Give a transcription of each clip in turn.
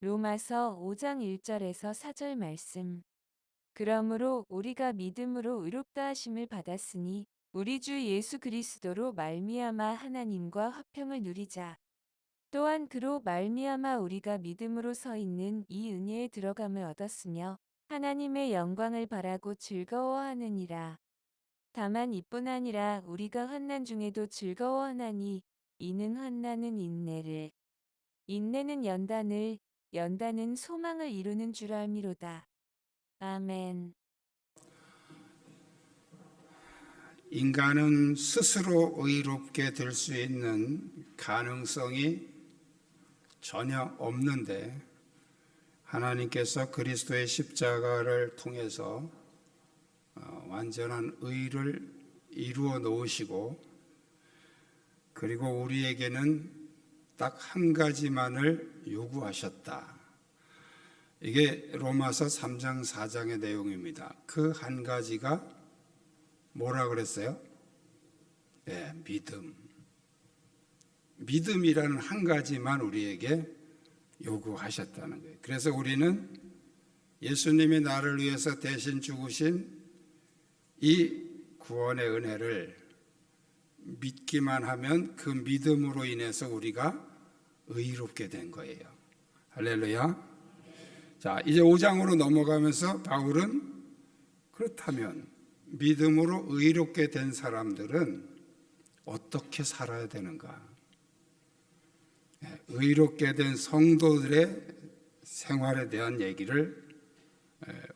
로마서 5장 1절에서 4절 말씀. 그러므로 우리가 믿음으로 의롭다 하심을 받았으니 우리 주 예수 그리스도로 말미암아 하나님과 화평을 누리자. 또한 그로 말미암아 우리가 믿음으로 서 있는 이 은혜에 들어감을 얻었으며 하나님의 영광을 바라고 즐거워하느니라. 다만 이뿐 아니라 우리가 환난 중에도 즐거워하나니 이는 환난은 인내를, 인내는 연단을, 연단은 소망을 이루는 줄 알미로다. 아멘. 인간은 스스로 의롭게 될 수 있는 가능성이 전혀 없는데 하나님께서 그리스도의 십자가를 통해서 완전한 의를 이루어 놓으시고, 그리고 우리에게는 딱 한 가지만을 요구하셨다. 이게 로마서 3장 4장의 내용입니다. 그 한 가지가 뭐라 그랬어요? 네, 믿음. 믿음이라는 한 가지만 우리에게 요구하셨다는 거예요. 그래서 우리는 예수님이 나를 위해서 대신 죽으신 이 구원의 은혜를 믿기만 하면 그 믿음으로 인해서 우리가 의롭게 된 거예요. 할렐루야. 자, 이제 5장으로 넘어가면서 바울은 그렇다면 믿음으로 의롭게 된 사람들은 어떻게 살아야 되는가? 의롭게 된 성도들의 생활에 대한 얘기를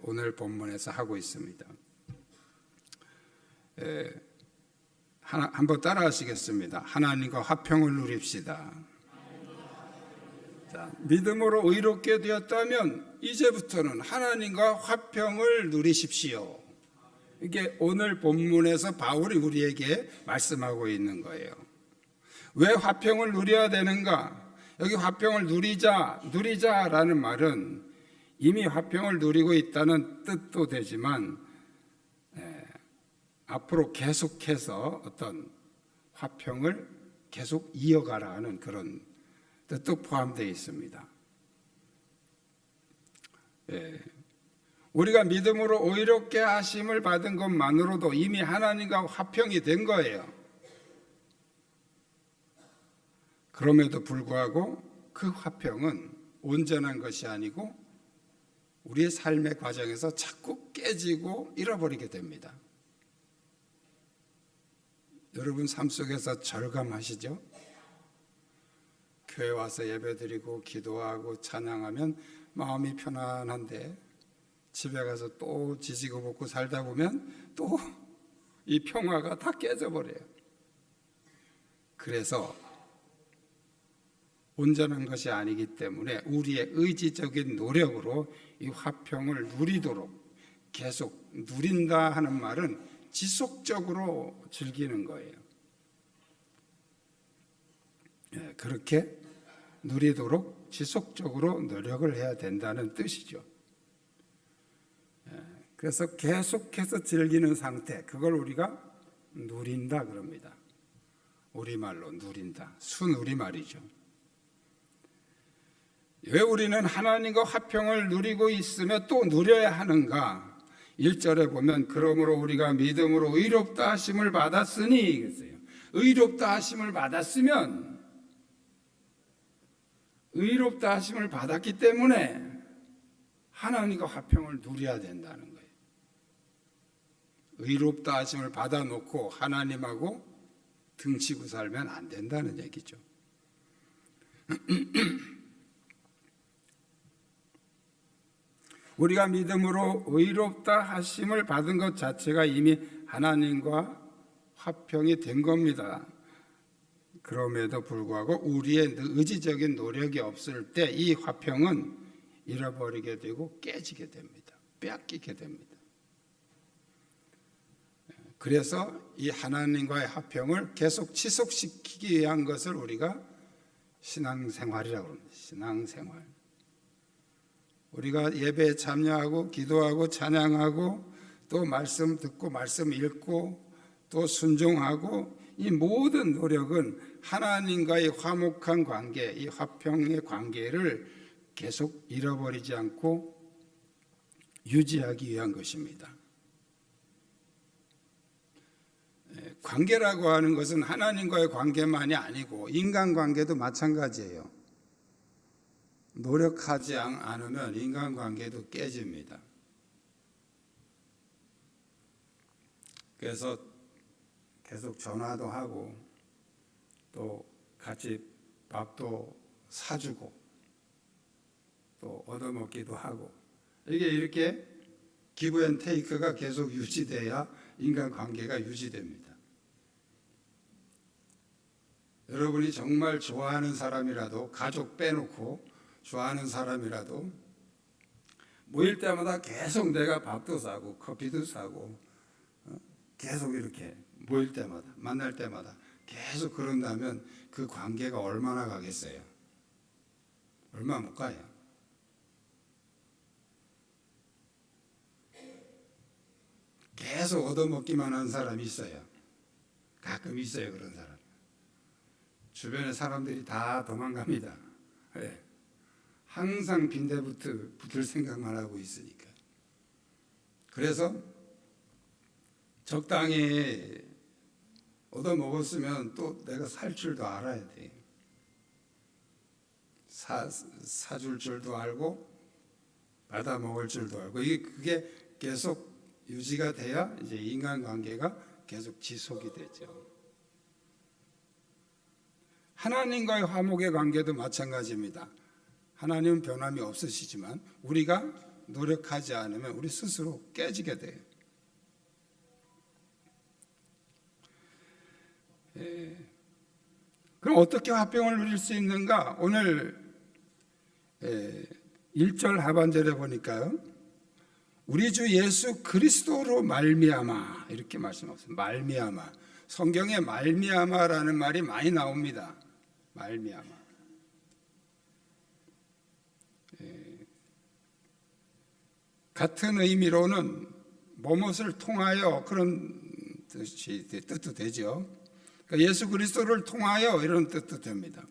오늘 본문에서 하고 있습니다. 한번 따라 하시겠습니다. 하나님과 화평을 누립시다. 자, 믿음으로 의롭게 되었다면 이제부터는 하나님과 화평을 누리십시오. 이게 오늘 본문에서 바울이 우리에게 말씀하고 있는 거예요. 왜 화평을 누려야 되는가? 여기 화평을 누리자라는 말은 이미 화평을 누리고 있다는 뜻도 되지만 앞으로 계속해서 어떤 화평을 계속 이어가라 하는 그런 뜻도 포함되어 있습니다. 우리가 믿음으로 의롭게 하심을 받은 것만으로도 이미 하나님과 화평이 된 거예요. 그럼에도 불구하고 그 화평은 온전한 것이 아니고 우리의 삶의 과정에서 자꾸 깨지고 잃어버리게 됩니다. 여러분 삶 속에서 절감하시죠? 교회 와서 예배드리고 기도하고 찬양하면 마음이 편안한데 집에 가서 또 지지고 볶고 살다 보면 또 이 평화가 다 깨져버려요. 그래서 온전한 것이 아니기 때문에 우리의 의지적인 노력으로 이 화평을 누리도록 계속 누린다 하는 말은 지속적으로 즐기는 거예요. 그렇게 누리도록 지속적으로 노력을 해야 된다는 뜻이죠. 그래서 계속해서 즐기는 상태, 그걸 우리가 누린다 그럽니다. 우리말로 누린다, 순우리말이죠. 왜 우리는 하나님과 화평을 누리고 있으며 또 누려야 하는가? 1절에 보면 그러므로 우리가 믿음으로 의롭다 하심을 받았으니 그랬어요. 의롭다 하심을 받았으면 의롭다 하심을 받았기 때문에 하나님과 화평을 누려야 된다는 거예요. 의롭다 하심을 받아놓고 하나님하고 등치고 살면 안 된다는 얘기죠. 우리가 믿음으로 의롭다 하심을 받은 것 자체가 이미 하나님과 화평이 된 겁니다. 그럼에도 불구하고 우리의 의지적인 노력이 없을 때 이 화평은 잃어버리게 되고 깨지게 됩니다. 빼앗기게 됩니다. 그래서 이 하나님과의 화평을 계속 지속시키기 위한 것을 우리가 신앙생활이라고 합니다. 신앙생활. 우리가 예배에 참여하고 기도하고 찬양하고 또 말씀 듣고 말씀 읽고 또 순종하고 이 모든 노력은 하나님과의 화목한 관계, 이 화평의 관계를 계속 잃어버리지 않고 유지하기 위한 것입니다. 관계라고 하는 것은 하나님과의 관계만이 아니고 인간관계도 마찬가지예요. 노력하지 않으면 인간관계도 깨집니다. 그래서 계속 전화도 하고 또 같이 밥도 사주고 또 얻어먹기도 하고 이게 이렇게 기브 앤 테이크가 계속 유지돼야 인간관계가 유지됩니다. 여러분이 정말 좋아하는 사람이라도 가족 빼놓고 좋아하는 사람이라도 모일 때마다 계속 내가 밥도 사고 커피도 사고 계속 이렇게 모일 때마다 만날 때마다 계속 그런다면 그 관계가 얼마나 가겠어요? 얼마 못 가요. 계속 얻어먹기만 한 사람이 있어요. 가끔 있어요, 그런 사람. 주변에 사람들이 다 도망갑니다. 네. 항상 빈대붙을 생각만 하고 있으니까. 그래서 적당히 얻어먹었으면 또 내가 살 줄도 알아야 돼. 사줄 줄도 알고 받아 먹을 줄도 알고 그게 계속 유지가 돼야 이제 인간관계가 계속 지속이 되죠. 하나님과의 화목의 관계도 마찬가지입니다. 하나님은 변함이 없으시지만 우리가 노력하지 않으면 우리 스스로 깨지게 돼요. 그럼 어떻게 화평을 누릴 수 있는가? 오늘 1절 하반절에 보니까요. 우리 주 예수 그리스도로 말미암아 이렇게 말씀하셨어요. 말미암아. 성경에 말미암아라는 말이 많이 나옵니다. 말미암아. 같은 의미로는 무엇을 통하여 그런 뜻도 되죠. 그러니까 예수 그리스도를 통하여 이런 뜻도 됩니다.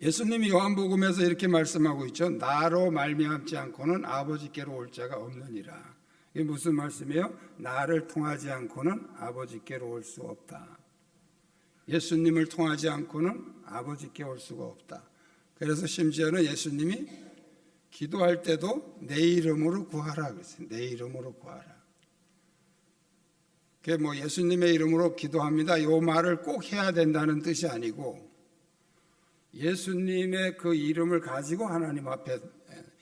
예수님이 요한복음에서 이렇게 말씀하고 있죠. 나로 말미암지 않고는 아버지께로 올 자가 없느니라. 이게 무슨 말씀이에요? 나를 통하지 않고는 아버지께로 올 수 없다. 예수님을 통하지 않고는 아버지께 올 수가 없다. 그래서 심지어는 예수님이 기도할 때도 내 이름으로 구하라 그랬어요. 내 이름으로 구하라. 그게 뭐 예수님의 이름으로 기도합니다. 이 말을 꼭 해야 된다는 뜻이 아니고 예수님의 그 이름을 가지고 하나님 앞에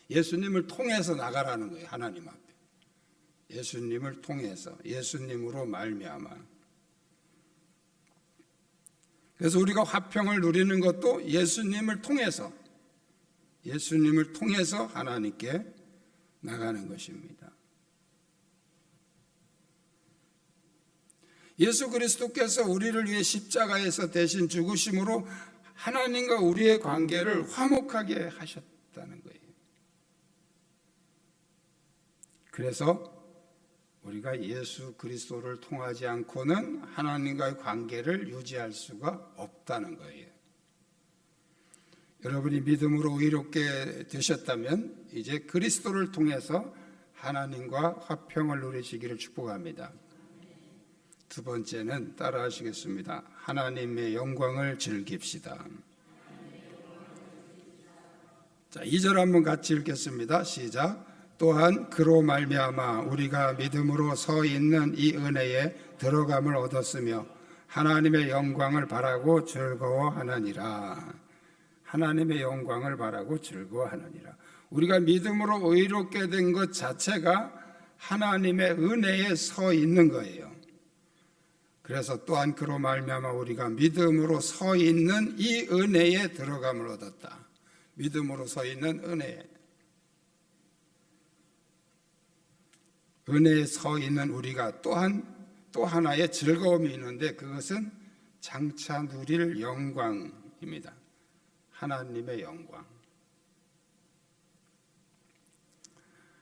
예수님을 통해서 나가라는 거예요. 하나님 앞에. 예수님을 통해서 예수님으로 말미암아. 그래서 우리가 화평을 누리는 것도 예수님을 통해서 하나님께 나가는 것입니다. 예수 그리스도께서 우리를 위해 십자가에서 대신 죽으심으로 하나님과 우리의 관계를 화목하게 하셨다는 거예요. 그래서 우리가 예수 그리스도를 통하지 않고는 하나님과의 관계를 유지할 수가 없다는 거예요. 여러분이 믿음으로 의롭게 되셨다면 이제 그리스도를 통해서 하나님과 화평을 누리시기를 축복합니다. 두 번째는 따라 하시겠습니다. 하나님의 영광을 즐깁시다. 자, 2절 한번 같이 읽겠습니다. 시작. 또한 그로 말미암아 우리가 믿음으로 서 있는 이 은혜에 들어감을 얻었으며 하나님의 영광을 바라고 즐거워하느니라. 하나님의 영광을 바라고 즐거워하느니라. 우리가 믿음으로 의롭게 된 것 자체가 하나님의 은혜에 서 있는 거예요. 그래서 또한 그로 말미암아 우리가 믿음으로 서 있는 이 은혜에 들어감을 얻었다. 믿음으로 서 있는 은혜에 서 있는 우리가 또한 또 하나의 즐거움이 있는데 그것은 장차 누릴 영광입니다. 하나님의 영광.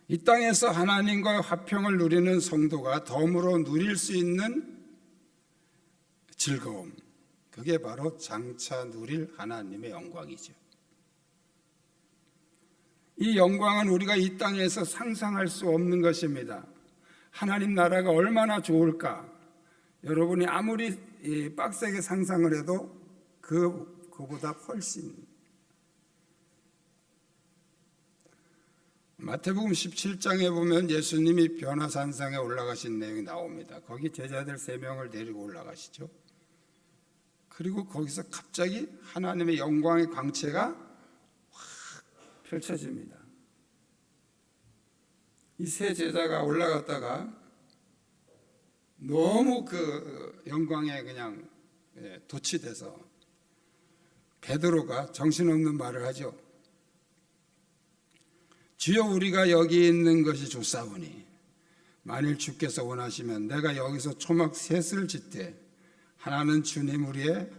이 땅에서 하나님과의 화평을 누리는 성도가 덤으로 누릴 수 있는 즐거움, 그게 바로 장차 누릴 하나님의 영광이죠. 이 영광은 우리가 이 땅에서 상상할 수 없는 것입니다. 하나님 나라가 얼마나 좋을까? 여러분이 아무리 빡세게 상상을 해도 그보다 훨씬. 마태복음 17장에 보면 예수님이 변화산상에 올라가신 내용이 나옵니다. 거기 제자들 3명을 데리고 올라가시죠. 그리고 거기서 갑자기 하나님의 영광의 광채가 확 펼쳐집니다. 이 세 제자가 올라갔다가 너무 그 영광에 그냥 도취돼서 베드로가 정신없는 말을 하죠. 주여, 우리가 여기 있는 것이 좋사오니 만일 주께서 원하시면 내가 여기서 초막 셋을 짓되 하나는 주님을 위해,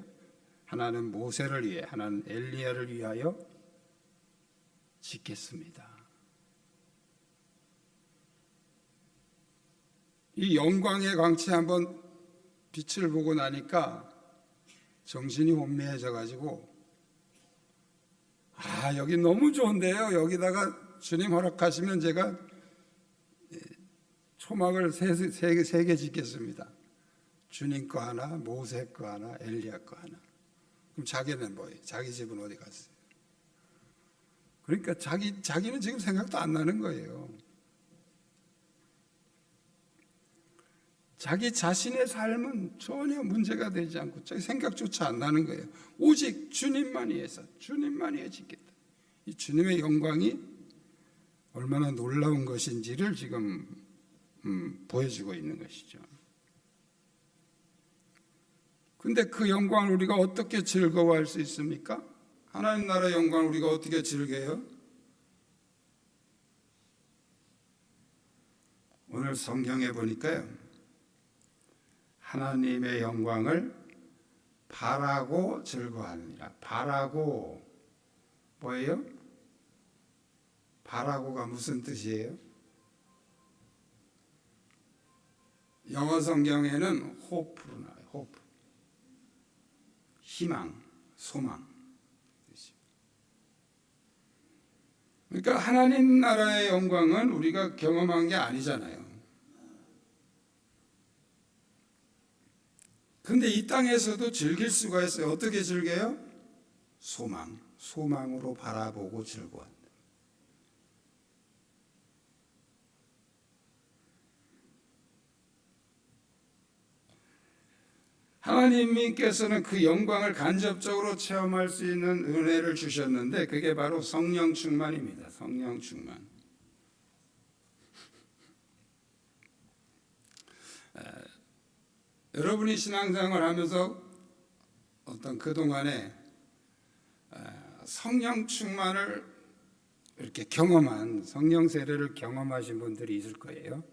하나는 모세를 위해, 하나는 엘리야를 위하여 짓겠습니다. 이 영광의 광채 한번 빛을 보고 나니까 정신이 혼미해져 가지고, 여기 너무 좋은데요. 여기다가 주님 허락하시면 제가 초막을 세 개 짓겠습니다. 주님 거 하나, 모세 거 하나, 엘리야 거 하나. 그럼 자기는 뭐예요? 자기 집은 어디 갔어요? 그러니까 자기는 지금 생각도 안 나는 거예요. 자기 자신의 삶은 전혀 문제가 되지 않고 자기 생각조차 안 나는 거예요. 오직 주님만 위해서, 주님만 위해 짓겠다. 이 주님의 영광이 얼마나 놀라운 것인지를 지금 보여주고 있는 것이죠. 근데 그 영광을 우리가 어떻게 즐거워할 수 있습니까? 하나님 나라의 영광을 우리가 어떻게 즐겨요? 오늘 성경에 보니까요, 하나님의 영광을 바라고 즐거워하느니라. 바라고 뭐예요? 바라고가 무슨 뜻이에요? 영어 성경에는 hope로 나와요. hope. 희망, 소망. 그러니까 하나님 나라의 영광은 우리가 경험한 게 아니잖아요. 근데 이 땅에서도 즐길 수가 있어요. 어떻게 즐겨요? 소망으로 바라보고 즐거워한다. 하나님께서는 그 영광을 간접적으로 체험할 수 있는 은혜를 주셨는데 그게 바로 성령 충만입니다. 성령 충만. 여러분이 신앙생활을 하면서 어떤 그동안에 성령 충만을 이렇게 경험한, 성령 세례를 경험하신 분들이 있을 거예요.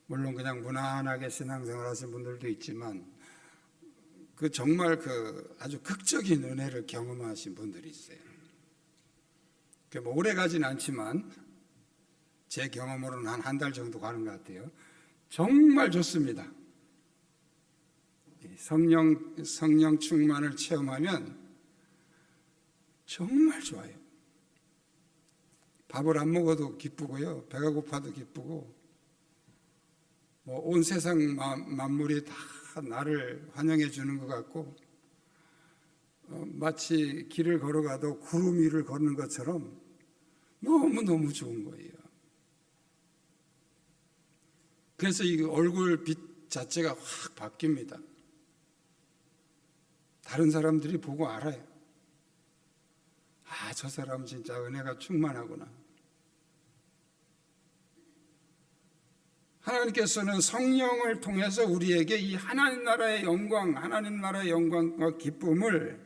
물론 그냥 무난하게 신앙생활 하신 분들도 있지만 정말 아주 극적인 은혜를 경험하신 분들이 있어요. 뭐 오래 가진 않지만 제 경험으로는 한 달 정도 가는 것 같아요. 정말 좋습니다. 성령 충만을 체험하면 정말 좋아요. 밥을 안 먹어도 기쁘고요. 배가 고파도 기쁘고, 온 세상 만물이 다 나를 환영해 주는 것 같고, 마치 길을 걸어가도 구름 위를 걷는 것처럼 너무너무 좋은 거예요. 그래서 이 얼굴 빛 자체가 확 바뀝니다. 다른 사람들이 보고 알아요. 저 사람 진짜 은혜가 충만하구나. 하나님께서는 성령을 통해서 우리에게 이 하나님 나라의 영광과 기쁨을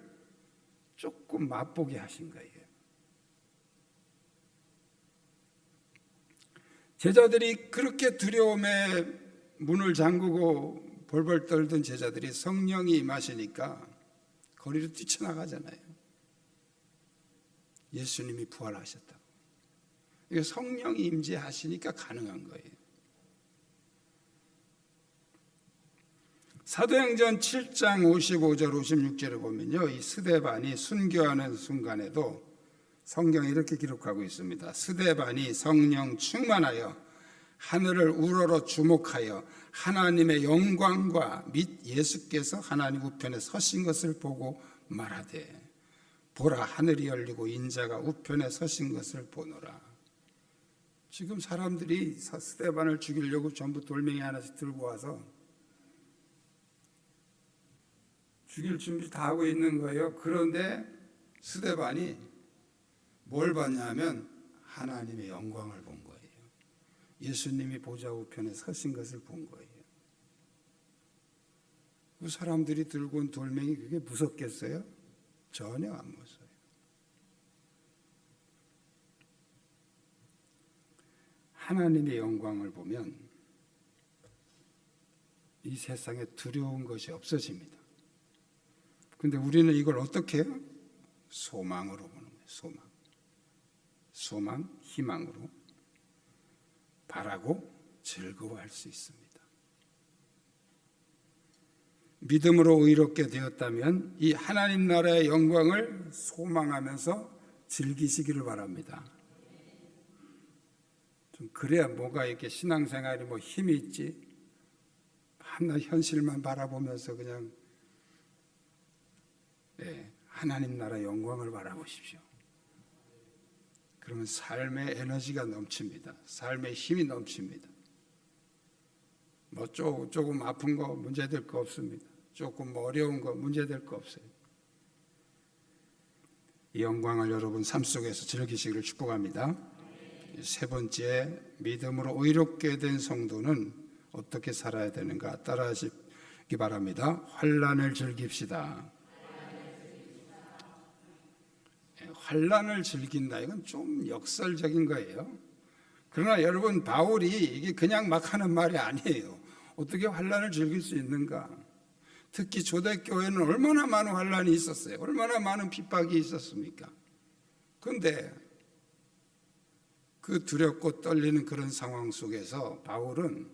조금 맛보게 하신 거예요. 제자들이 그렇게 두려움에 문을 잠그고 벌벌 떨던 제자들이 성령이 임하시니까 거리로 뛰쳐나가잖아요. 예수님이 부활하셨다고. 이게 성령이 임재하시니까 가능한 거예요. 사도행전 7장 55절 56절을 보면요, 이 스데반이 순교하는 순간에도 성경에 이렇게 기록하고 있습니다. 스데반이 성령 충만하여 하늘을 우러러 주목하여 하나님의 영광과 및 예수께서 하나님 우편에 서신 것을 보고 말하되 보라 하늘이 열리고 인자가 우편에 서신 것을 보노라. 지금 사람들이 스데반을 죽이려고 전부 돌멩이 하나씩 들고 와서 죽일 준비 다 하고 있는 거예요. 그런데 스데반이 뭘 봤냐면 하나님의 영광을 본 거예요. 예수님이 보좌 우편에 서신 것을 본 거예요. 그 사람들이 들고 온 돌멩이 그게 무섭겠어요? 전혀 안 무서워요. 하나님의 영광을 보면 이 세상에 두려운 것이 없어집니다. 근데 우리는 이걸 어떻게 해요? 소망으로 보는 거예요. 소망, 희망으로 바라고 즐거워할 수 있습니다. 믿음으로 의롭게 되었다면 이 하나님 나라의 영광을 소망하면서 즐기시기를 바랍니다. 좀 그래야 뭐가 이렇게 신앙생활이 뭐 힘이 있지. 밤낮 현실만 바라보면서 그냥 하나님 나라의 영광을 바라보십시오. 그러면 삶의 에너지가 넘칩니다. 삶의 힘이 넘칩니다. 뭐 조금 아픈 거 문제될 거 없습니다. 조금 어려운 거 문제될 거 없어요. 이 영광을 여러분 삶 속에서 즐기시기를 축복합니다. 세 번째, 믿음으로 의롭게 된 성도는 어떻게 살아야 되는가 따라하시기 바랍니다. 환난을 즐깁시다. 환난을 즐긴다, 이건 좀 역설적인 거예요. 그러나 여러분, 바울이 이게 그냥 막 하는 말이 아니에요. 어떻게 환난을 즐길 수 있는가? 특히 초대교회는 얼마나 많은 환난이 있었어요. 얼마나 많은 핍박이 있었습니까? 그런데 그 두렵고 떨리는 그런 상황 속에서 바울은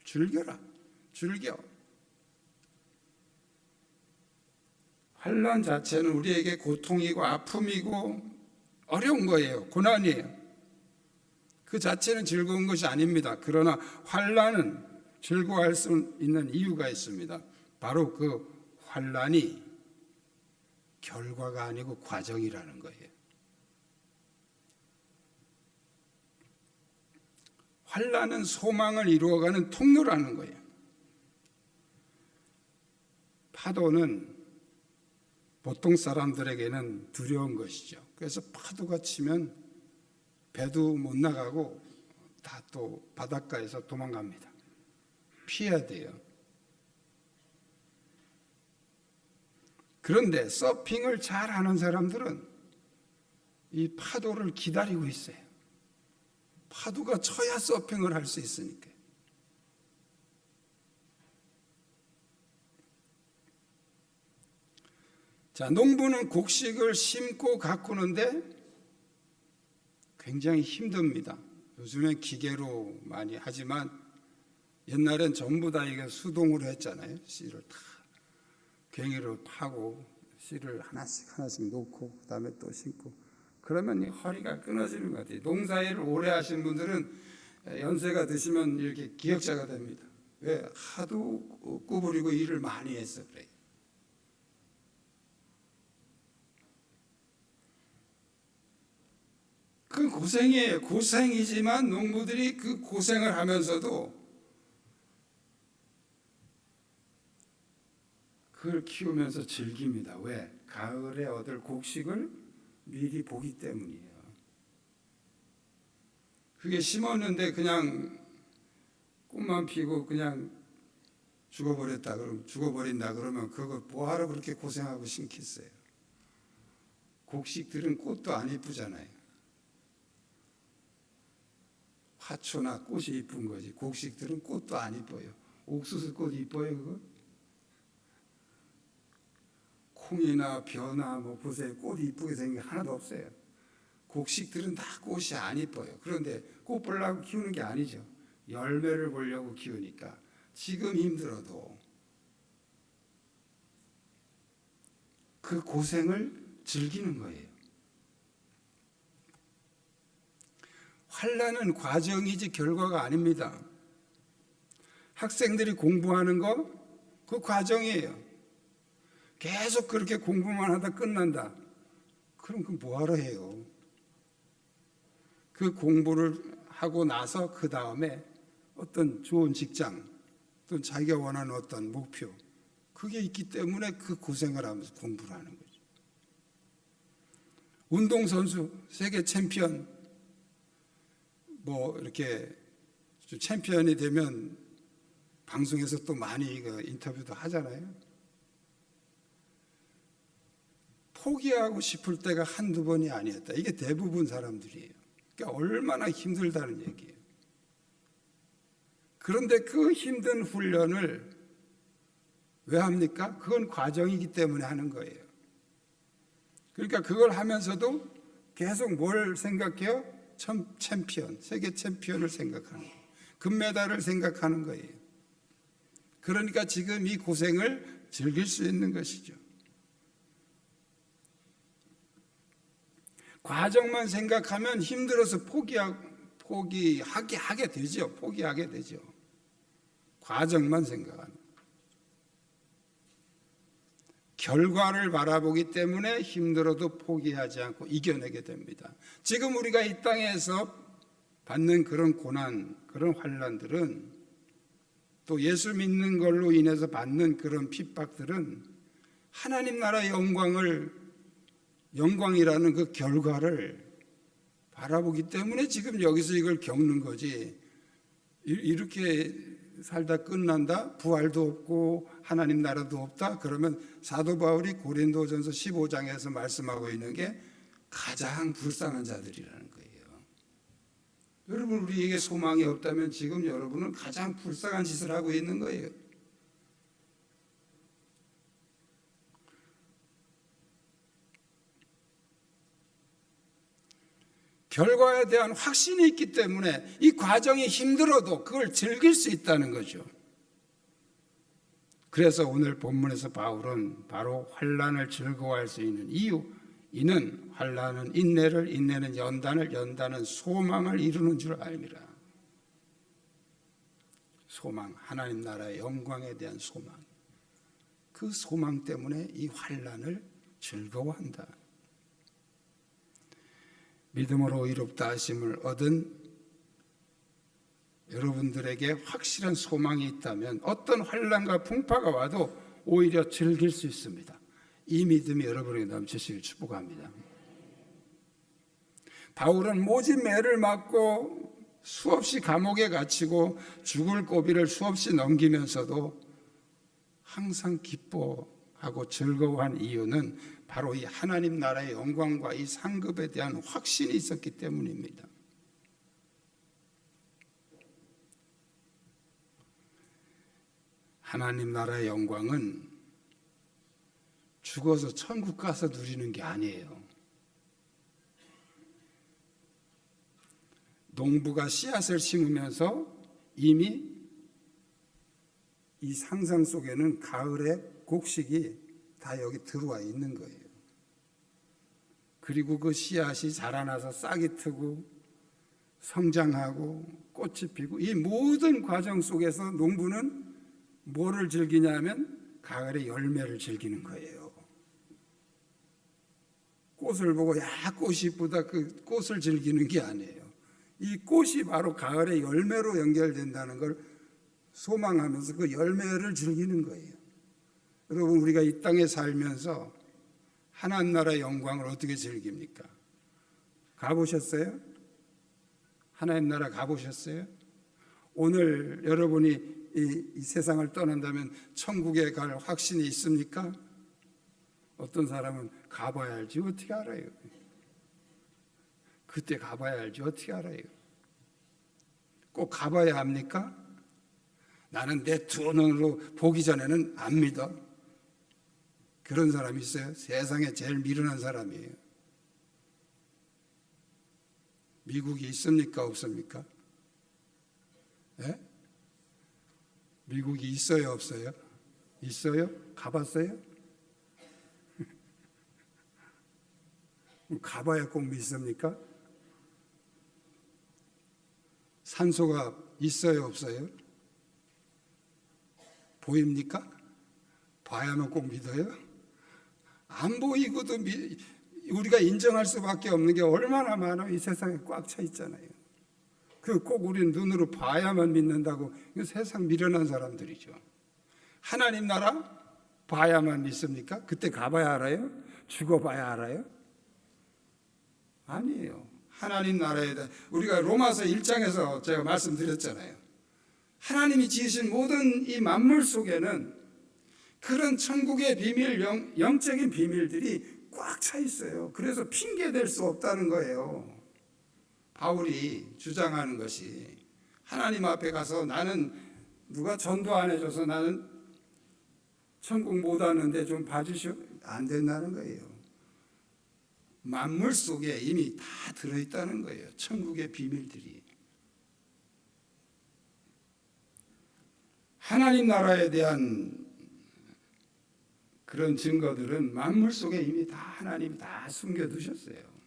즐겨. 환난 자체는 우리에게 고통이고 아픔이고 어려운 거예요. 고난이에요. 그 자체는 즐거운 것이 아닙니다. 그러나 환난은 즐거워할 수 있는 이유가 있습니다. 바로 그 환난이 결과가 아니고 과정이라는 거예요. 환난은 소망을 이루어가는 통로라는 거예요. 파도는 보통 사람들에게는 두려운 것이죠. 그래서 파도가 치면 배도 못 나가고 다 또 바닷가에서 도망갑니다. 피해야 돼요. 그런데 서핑을 잘하는 사람들은 이 파도를 기다리고 있어요. 파도가 쳐야 서핑을 할 수 있으니까. 자, 농부는 곡식을 심고 가꾸는데 굉장히 힘듭니다. 요즘엔 기계로 많이 하지만 옛날엔 전부 다 이게 수동으로 했잖아요. 씨를 다 괭이로 파고 씨를 하나씩 놓고 그다음에 또 심고, 그러면 이 허리가 끊어지는 것 같아요. 농사일을 오래 하신 분들은 연세가 드시면 이렇게 기역자가 됩니다. 왜? 하도 구부리고 일을 많이 해서 그래요. 그 고생이에요. 고생이지만 농부들이 그 고생을 하면서도 그걸 키우면서 즐깁니다. 왜? 가을에 얻을 곡식을 미리 보기 때문이에요. 그게 심었는데 그냥 꽃만 피고 그냥 죽어버린다 그러면 그거 뭐하러 그렇게 고생하고 심겠어요? 곡식들은 꽃도 안 이쁘잖아요. 화초나 꽃이 이쁜 거지 곡식들은 꽃도 안 이뻐요. 옥수수 꽃 이뻐요 그거? 콩이나 벼나 뭐 보세요. 꽃 이쁘게 생긴 게 하나도 없어요. 곡식들은 다 꽃이 안 이뻐요. 그런데 꽃 보려고 키우는 게 아니죠. 열매를 보려고 키우니까 지금 힘들어도 그 고생을 즐기는 거예요. 환난은 과정이지 결과가 아닙니다. 학생들이 공부하는 거 그 과정이에요. 계속 그렇게 공부만 하다 끝난다. 그럼 그 뭐하러 해요? 그 공부를 하고 나서 그 다음에 어떤 좋은 직장, 또 자기가 원하는 어떤 목표, 그게 있기 때문에 그 고생을 하면서 공부를 하는 거죠. 운동선수, 세계 챔피언, 뭐 이렇게 챔피언이 되면 방송에서 또 많이 인터뷰도 하잖아요. 포기하고 싶을 때가 한두 번이 아니었다. 이게 대부분 사람들이에요. 그러니까 얼마나 힘들다는 얘기예요. 그런데 그 힘든 훈련을 왜 합니까? 그건 과정이기 때문에 하는 거예요. 그러니까 그걸 하면서도 계속 뭘 생각해요? 챔피언, 세계 챔피언을 생각하는 거예요. 금메달을 생각하는 거예요. 그러니까 지금 이 고생을 즐길 수 있는 것이죠. 과정만 생각하면 힘들어서 포기하게 되죠. 포기하게 되죠. 과정만 생각하면. 결과를 바라보기 때문에 힘들어도 포기하지 않고 이겨내게 됩니다. 지금 우리가 이 땅에서 받는 그런 고난, 그런 환난들은 또 예수 믿는 걸로 인해서 받는 그런 핍박들은 하나님 나라의 영광이라는 그 결과를 바라보기 때문에 지금 여기서 이걸 겪는 거지. 이렇게 살다 끝난다? 부활도 없고 하나님 나라도 없다? 그러면 사도 바울이 고린도전서 15장에서 말씀하고 있는 게 가장 불쌍한 자들이라는 거예요. 여러분, 우리에게 소망이 없다면 지금 여러분은 가장 불쌍한 짓을 하고 있는 거예요. 결과에 대한 확신이 있기 때문에 이 과정이 힘들어도 그걸 즐길 수 있다는 거죠. 그래서 오늘 본문에서 바울은 바로 환난을 즐거워할 수 있는 이유, 이는 환난은 인내를, 인내는 연단을, 연단은 소망을 이루는 줄 알미라. 소망, 하나님 나라의 영광에 대한 소망. 그 소망 때문에 이 환난을 즐거워한다. 믿음으로 의롭다 하심을 얻은 여러분들에게 확실한 소망이 있다면 어떤 환난과 풍파가 와도 오히려 즐길 수 있습니다. 이 믿음이 여러분에게 넘치시길 축복합니다. 바울은 모진 매를 맞고 수없이 감옥에 갇히고 죽을 고비를 수없이 넘기면서도 항상 기뻐하고 즐거워한 이유는 바로 이 하나님 나라의 영광과 이 상급에 대한 확신이 있었기 때문입니다. 하나님 나라의 영광은 죽어서 천국 가서 누리는 게 아니에요. 농부가 씨앗을 심으면서 이미 이 상상 속에는 가을의 곡식이 다 여기 들어와 있는 거예요. 그리고 그 씨앗이 자라나서 싹이 트고 성장하고 꽃이 피고 이 모든 과정 속에서 농부는 뭐를 즐기냐면 가을의 열매를 즐기는 거예요. 꽃을 보고 야 꽃이 이쁘다 그 꽃을 즐기는 게 아니에요. 이 꽃이 바로 가을의 열매로 연결된다는 걸 소망하면서 그 열매를 즐기는 거예요. 여러분, 우리가 이 땅에 살면서 하나님 나라의 영광을 어떻게 즐깁니까? 가보셨어요? 하나님 나라 가보셨어요? 오늘 여러분이 이 세상을 떠난다면 천국에 갈 확신이 있습니까? 어떤 사람은 가봐야 알지 어떻게 알아요? 그때 가봐야 알지 어떻게 알아요? 꼭 가봐야 합니까? 나는 내 두 눈으로 보기 전에는 안 믿어. 그런 사람이 있어요? 세상에 제일 미련한 사람이에요. 미국이 있습니까? 없습니까? 예? 미국이 있어요? 없어요? 있어요? 가봤어요? 가봐야 꼭 믿습니까? 산소가 있어요, 없어요? 보입니까? 봐야만 꼭 믿어요? 안 보이고도 우리가 인정할 수밖에 없는 게 얼마나 많아. 이 세상에 꽉 차 있잖아요. 그 꼭 우리는 눈으로 봐야만 믿는다고. 이거 세상 미련한 사람들이죠. 하나님 나라 봐야만 믿습니까? 그때 가봐야 알아요? 죽어봐야 알아요? 아니에요. 하나님 나라에 대해 우리가 로마서 1장에서 제가 말씀드렸잖아요. 하나님이 지으신 모든 이 만물 속에는 그런 천국의 비밀, 영적인 비밀들이 꽉 차 있어요. 그래서 핑계 댈 수 없다는 거예요. 바울이 주장하는 것이 하나님 앞에 가서 나는 누가 전도 안 해줘서 나는 천국 못 하는데 좀 봐주시오. 안 된다는 거예요. 만물 속에 이미 다 들어있다는 거예요. 천국의 비밀들이. 하나님 나라에 대한 그런 증거들은 만물 속에 이미 다 하나님이 다 숨겨두셨어요.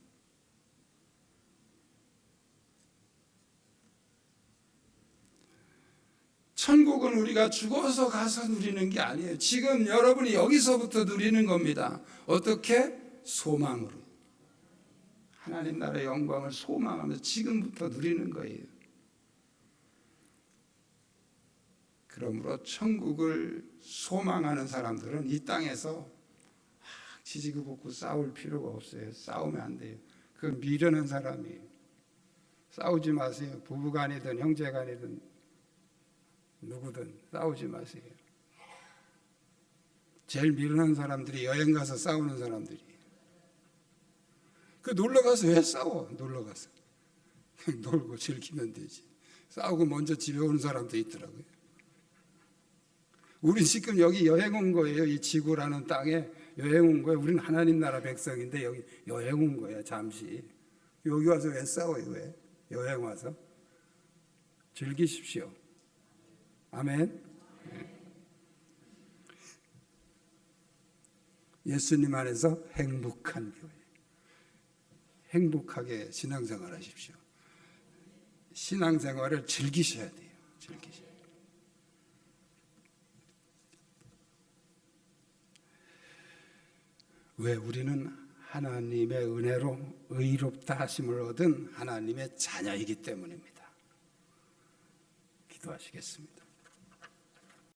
천국은 우리가 죽어서 가서 누리는 게 아니에요. 지금 여러분이 여기서부터 누리는 겁니다. 어떻게? 소망으로. 하나님 나라의 영광을 소망하면서 지금부터 누리는 거예요. 그러므로 천국을 소망하는 사람들은 이 땅에서 지지고볶고 싸울 필요가 없어요. 싸우면 안 돼요. 그건 미련한 사람이에요. 싸우지 마세요. 부부간이든 형제간이든 누구든 싸우지 마세요. 제일 미련한 사람들이 여행 가서 싸우는 사람들이에요. 그 놀러 가서 왜 싸워? 놀러 가서 그냥 놀고 즐기면 되지. 싸우고 먼저 집에 오는 사람도 있더라고요. 우리 지금 여기 여행 온 거예요. 이 지구라는 땅에 여행 온 거예요. 우리는 하나님 나라 백성인데 여기 여행 온 거예요. 잠시. 여기 와서 왜 싸워요? 왜? 여행 와서 즐기십시오. 아멘. 예수님 안에서 행복한 교회. 행복하게 신앙생활 하십시오. 신앙생활을 즐기셔야 돼요. 즐기셔야 돼요. 왜? 우리는 하나님의 은혜로 의롭다 하심을 얻은 하나님의 자녀이기 때문입니다. 기도하시겠습니다.